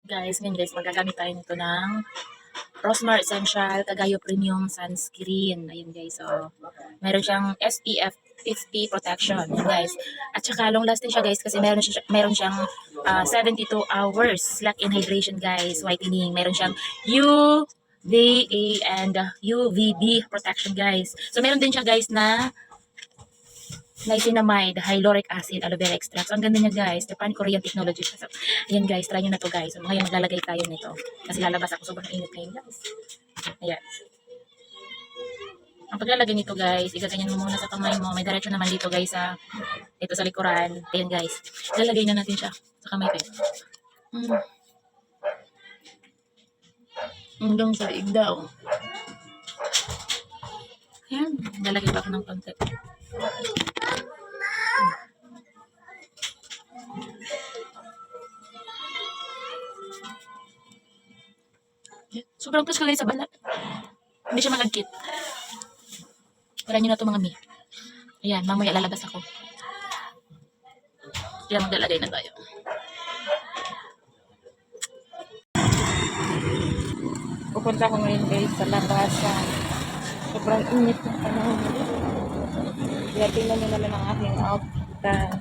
Guys, ngayon guys, magagamit tayo nito ng Rosmar Essential Cagayo Premium Sunscreen. Ayun guys, so meron siyang SPF 50 protection. Ayun guys. At saka long lasting siya guys kasi meron siyang 72 hours slack in hydration guys, whitening. Meron siyang UVA and UVB protection guys. So meron din siya guys na niacinamide, hyaluronic acid, aloe vera extract. So, ang ganda niya guys. Japan Korean technology. So, ayan guys, try nyo na to guys. So, ngayon maglalagay tayo nito. Kasi lalabas ako, sobrang init ngayon guys. Ayan. Ang paglalagay nito guys, igaganyan mo muna sa kamay mo. May diretso naman dito guys ito sa likuran. Ayan guys. Lalagay na natin siya sa kamay ko. Hanggang sa liig daw. Ayan. Lalagay pa ako ng konti. Sobrang plus kalay sa balat. Hindi siya malagkit. Tara nyo na ito mga mi. Ayan, mamaya lalabas ako. Kaya maglalagay na tayo. Pupunta ko ngayon guys sa labasan. Sobrang init ng panahon. Kaya tingnan nyo naman ang aking outfit.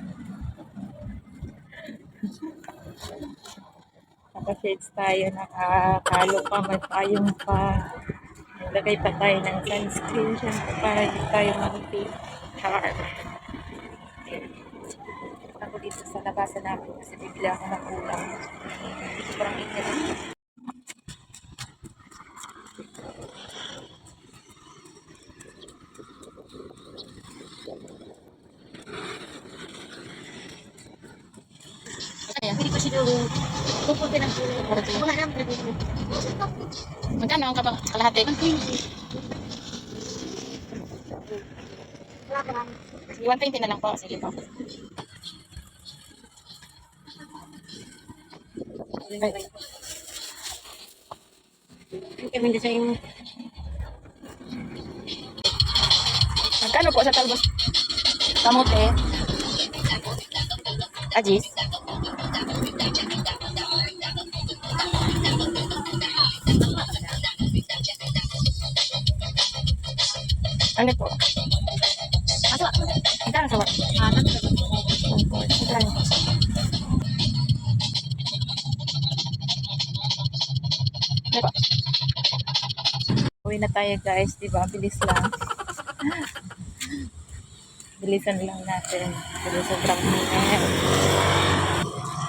Naka-shades tayo, nakakalo pa, may payong pa. Naglagay pa tayo ng sunscreen syempre para hindi tayo mag-char. Ako dito sa labasan namin kasi bibili ako ng ulam. Sobrang init. Hindi ko siguro pupunta ng kulay. Wala naman pwede. Magkano ang kalahati? Wala pa lang. 120 na lang po. Sige po. Kami sa yung Magkano po sa talbos? Kamote? Ajis? Ano po? aso. Magkano sa Anak. Magkano? Ano po? Uwi na tayo guys, diba? Bilis lang. Bilisan lang natin. Kasi sobrang init.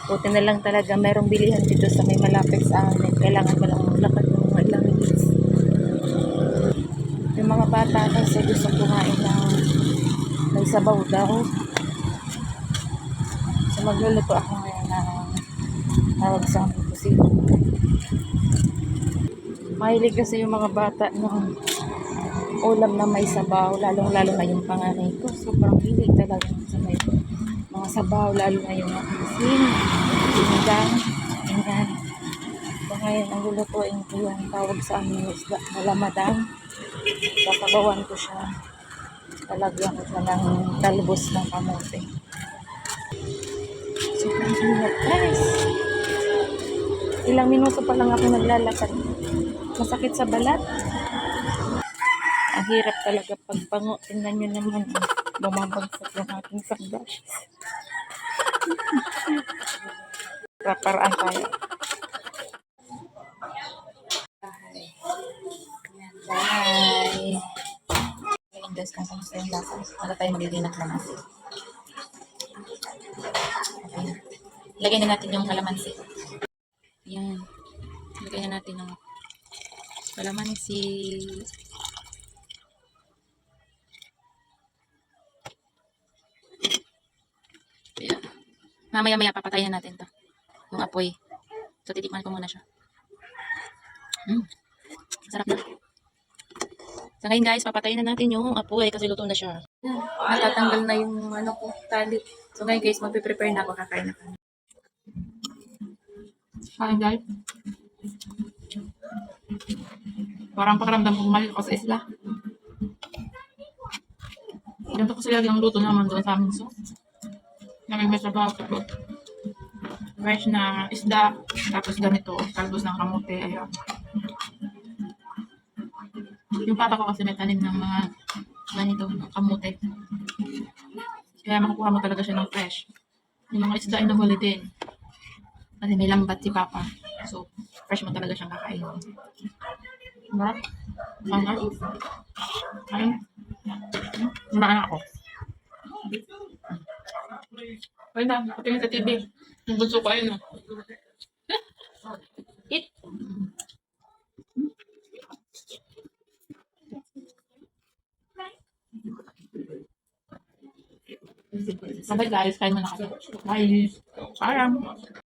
Buti na lang talaga mayroong bilihan dito sa may malapit sa amin. Kailangan mo lang lakad ng mga ilang minutes. Yung mga bata kasi gusto kumain ng may sabaw daw. So magluluto ako ngayon ng tawag sa amin kusino. Mahilig kasi yung mga bata ng ulam na may sabaw, lalong-lalo na yung panganay ko. Sobrang hilig talaga sa may mga sabaw, lalo na yung asin, sinigang, ganyan. So ngayon, ang lulutuin ko yung tawag sa amin isda na lamadang. Sasabawan ko siya. Talagyan ko siya ng talbos ng kamote. Sobrang ingat, guys. Ilang minuto pa lang ako naglalakad. Masakit sa balat. Ang hirap talaga pagpango. Tingnan nyo naman. Bumabagsak yung aking sunglasses. Paraan tayo. Bye! Ngayon guys, kung kamusta yung lasa. Wala tayo magiginak na nasi. Okay. Lagyan na natin yung kalamansi. Yan. Lagyan na natin yung kalamansi. Ayan. Mamaya-maya papatayin na natin to. Yung apoy. So, titikman ko muna siya. Sarap na. So, ngayon guys, papatayin na natin yung apoy kasi luto na siya. Natatanggal na yung tali. So, ngayon guys, magpe-prepare na ako. Kakain na kami. Kain guys. Parang pakiramdam kong mali ako sa isla. Ganito ko sila yung luto naman doon sa amin. So, may sabaw. fresh na isda, tapos ganito, talbos ng kamote, ayan. Yung papa ko kasi may tanim ng mga ganito, kamote. Kaya makukuha mo talaga siya ng fresh. Yung mga isda ay nahuli din. Kasi may lambat si papa. So, fresh mo talaga siyang kakainin. Diba? Ano? Ayun. Kumain ako. Ayun na, patingin sa TV. Yung bunso ko ayun. Eat. Sabay guys, kain mo na kayo. Bye. Parang.